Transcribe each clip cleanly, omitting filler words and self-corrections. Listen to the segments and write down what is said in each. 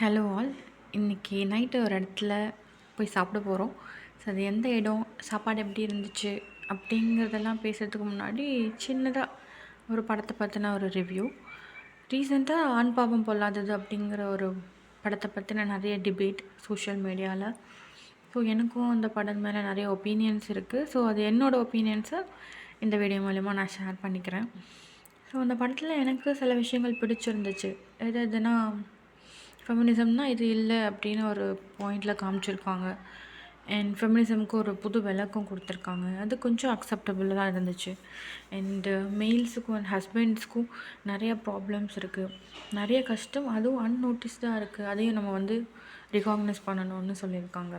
Hello all. இன்றைக்கி night ஒரு இடத்துல போய் சாப்பிட போகிறோம். ஸோ அது எந்த இடம், சாப்பாடு எப்படி இருந்துச்சு அப்படிங்கிறதெல்லாம் பேசுகிறதுக்கு முன்னாடி சின்னதாக ஒரு படத்தை பற்றின ஒரு ரிவ்யூ. ரீசெண்டாக ஆண் பாவம் பொல்லாதது அப்படிங்கிற ஒரு படத்தை பற்றின நிறைய டிபேட் சோஷியல் மீடியாவில். ஸோ எனக்கும் அந்த படம் மேலே நிறைய ஒப்பீனியன்ஸ் இருக்குது. ஸோ அது என்னோடய ஒப்பீனியன்ஸை இந்த வீடியோ மூலிமா நான் ஷேர் பண்ணிக்கிறேன். ஸோ அந்த படத்தில் எனக்கு சில விஷயங்கள் பிடிச்சிருந்துச்சு. எதுனா ஃபெமினிசம்னா இது இல்லை அப்படின்னு ஒரு பாயிண்டில் காமிச்சிருக்காங்க. அண்ட் ஃபெமினிசம்க்கு ஒரு புது விளக்கம் கொடுத்துருக்காங்க. அது கொஞ்சம் அக்செப்டபுளாக தான் இருந்துச்சு. அண்டு மெயில்ஸுக்கும் அண்ட் ஹஸ்பண்ட்ஸ்க்கும் நிறைய ப்ராப்ளம்ஸ் இருக்குது, நிறைய கஷ்டம், அதுவும் அன்னோட்டிஸ்டாக இருக்குது. அதையும் நம்ம ரிகாக்னைஸ் பண்ணணும்னு சொல்லியிருக்காங்க.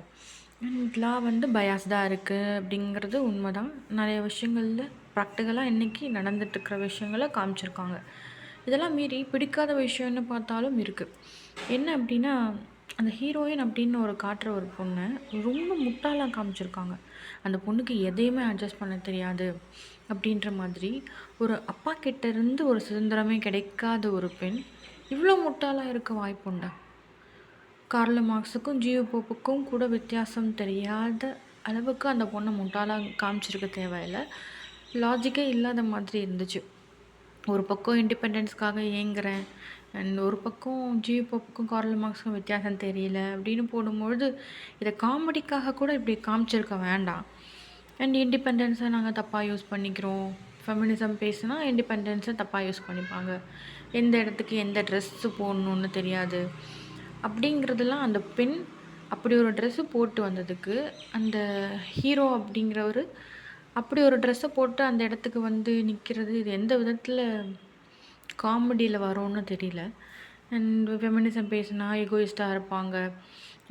அண்ட் லா பயாஸ்டாக இருக்குது அப்படிங்கிறது உண்மை தான். நிறைய விஷயங்களில் ப்ராக்டிக்கலாக இன்றைக்கி நடந்துகிட்ருக்கிற விஷயங்களை காமிச்சிருக்காங்க. இதெல்லாம் மீறி பிடிக்காத விஷயம்னு பார்த்தாலும் இருக்குது. என்ன அப்படின்னா, அந்த ஹீரோயின் அப்படின்னு காட்டுற ஒரு பொண்ணை ரொம்ப முட்டாளாக காமிச்சிருக்காங்க. அந்த பொண்ணுக்கு எதையுமே அட்ஜஸ்ட் பண்ண தெரியாது அப்படின்ற மாதிரி. ஒரு அப்பா கிட்டேருந்து ஒரு சுதந்திரமே கிடைக்காத ஒரு பெண் இவ்வளோ முட்டாளாக இருக்க வாய்ப்புண்டா? கார்ல் மார்க்ஸுக்கும் ஜியோ போப்புக்கும் கூட வித்தியாசம் தெரியாத அளவுக்கு அந்த பொண்ணை முட்டாளாக காமிச்சிருக்க தேவையில்லை. லாஜிக்கே இல்லாத மாதிரி இருந்துச்சு. ஒரு பக்கம் இண்டிபெண்டன்ஸ்க்காக ஏங்குறேன், அண்ட் ஒரு பக்கம் ஜியோ போப்புக்கும் கார்ல் மார்க்ஸுக்கும் வித்தியாசம் தெரியல அப்படின்னு போடும்பொழுது, இதை காமெடிக்காக கூட இப்படி காமிச்சிருக்க வேண்டாம். அண்ட் இண்டிபெண்டன்ஸை நாங்கள் தப்பாக யூஸ் பண்ணிக்கிறோம், ஃபெமினிசம் பேசுனா இண்டிபெண்டன்ஸை தப்பாக யூஸ் பண்ணிப்பாங்க, எந்த இடத்துக்கு எந்த ட்ரெஸ்ஸு போடணுன்னு தெரியாது அப்படிங்கிறதெல்லாம். அந்த பெண் அப்படி ஒரு ட்ரெஸ்ஸு போட்டு வந்ததுக்கு அந்த ஹீரோ அப்படிங்கிறவர் அப்படி ஒரு ட்ரெஸ்ஸை போட்டு அந்த இடத்துக்கு நிற்கிறது, இது எந்த விதத்தில் காமெடியில் வரும்னு தெரியல. அண்ட் ஃபெமினிசம் பேசுனா எகோயிஸ்டாக இருப்பாங்க.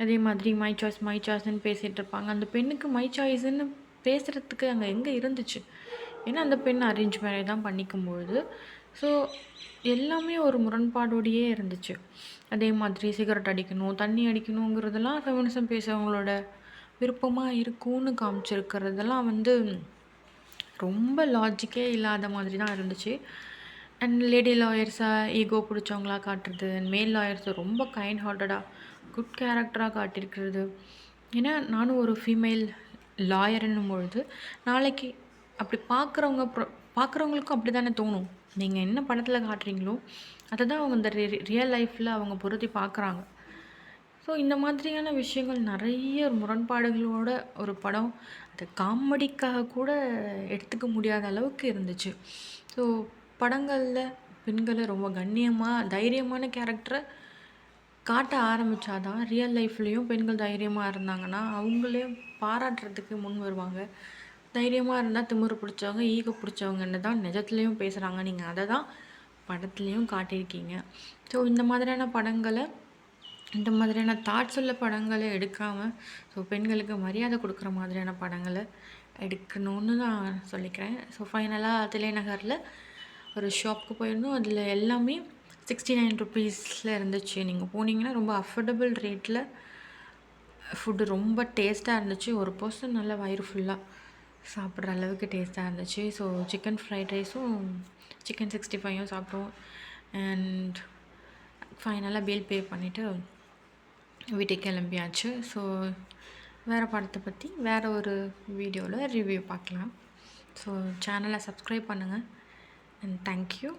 அதே மாதிரி மை சாய்ஸ்ன்னு பேசிகிட்டு இருப்பாங்க. அந்த பெண்ணுக்கு மை சாய்ஸ்ன்னு பேசுகிறதுக்கு அங்கே எங்கே இருந்துச்சு? ஏன்னா அந்த பெண் அரேஞ்ச் மேரேஜ் தான் பண்ணிக்கும்பொழுது. ஸோ எல்லாமே ஒரு முரண்பாடோடையே இருந்துச்சு. அதே மாதிரி சிகரெட் அடிக்கணும், தண்ணி அடிக்கணுங்கிறதெல்லாம் ஃபெமினிசம் பேசுகிறவங்களோட விருப்பமாக இருக்கும்னு காமிச்சிருக்கிறதெல்லாம் ரொம்ப லாஜிக்கே இல்லாத மாதிரி தான் இருந்துச்சு. அண்ட் லேடி லாயர்ஸாக ஈகோ பிடிச்சவங்களா காட்டுறது, அண்ட் மேல் லாயர்ஸை ரொம்ப கைண்ட் ஹார்ட்டடாக குட் கேரக்டராக காட்டியிருக்கிறது. ஏன்னா நானும் ஒரு ஃபீமேல் லாயர்ன்னும் பொழுது நாளைக்கு அப்படி பார்க்குறவங்களுக்கும் அப்படி தானே தோணும். நீங்கள் என்ன படத்தில் காட்டுறீங்களோ அதை தான் அவங்க இந்த ரியல் லைஃப்பில் அவங்க பொருத்தி பார்க்குறாங்க. ஸோ இந்த மாதிரியான விஷயங்கள் நிறைய முரண்பாடுகளோட ஒரு படம். அது காமெடிக்காக கூட எடுத்துக்க முடியாத அளவுக்கு இருந்துச்சு. ஸோ படங்களில் பெண்களை ரொம்ப கண்ணியமாக தைரியமான கேரக்டரை காட்ட ஆரம்பித்தாதான் ரியல் லைஃப்லேயும் பெண்கள் தைரியமாக இருந்தாங்கன்னா அவங்களே பாராட்டுறதுக்கு முன் வருவாங்க. தைரியமாக இருந்தால் திமிரு பிடிச்சவங்க, ஈகோ பிடிச்சவங்கன்னு தான் நிஜத்துலேயும் பேசுகிறாங்க. நீங்கள் அதை தான் படத்துலேயும் காட்டியிருக்கீங்க. ஸோ இந்த மாதிரியான தாட்ஸ் உள்ள படங்களை எடுக்காமல், ஸோ பெண்களுக்கு மரியாதை கொடுக்குற மாதிரியான படங்களை எடுக்கணும்னு நான் சொல்லிக்கிறேன். ஸோ ஃபைனலாக தில்லைநகரில் ஒரு ஷாப்புக்கு போயிருந்தோம். அதில் எல்லாமே 69 ருப்பீஸில் இருந்துச்சு. நீங்கள் போனீங்கன்னா ரொம்ப அஃபோர்டபுள் ரேட்டில் ஃபுட்டு ரொம்ப டேஸ்ட்டாக இருந்துச்சு. ஒரு பர்சன் நல்லா வயிறு ஃபுல்லாக சாப்பிட்ற அளவுக்கு டேஸ்ட்டாக இருந்துச்சு. ஸோ சிக்கன் ஃப்ரைட் ரைஸும் சிக்கன் 65யும் சாப்பிட்டோம். அண்ட் ஃபைனலாக பில் பே பண்ணிவிட்டு வீட்டுக்கு கிளம்பியாச்சு. ஸோ வேறு படத்தை பற்றி வேறு ஒரு வீடியோவில் ரிவ்யூ பார்க்கலாம். ஸோ சேனலை சப்ஸ்கிரைப் பண்ணுங்கள். And thank you.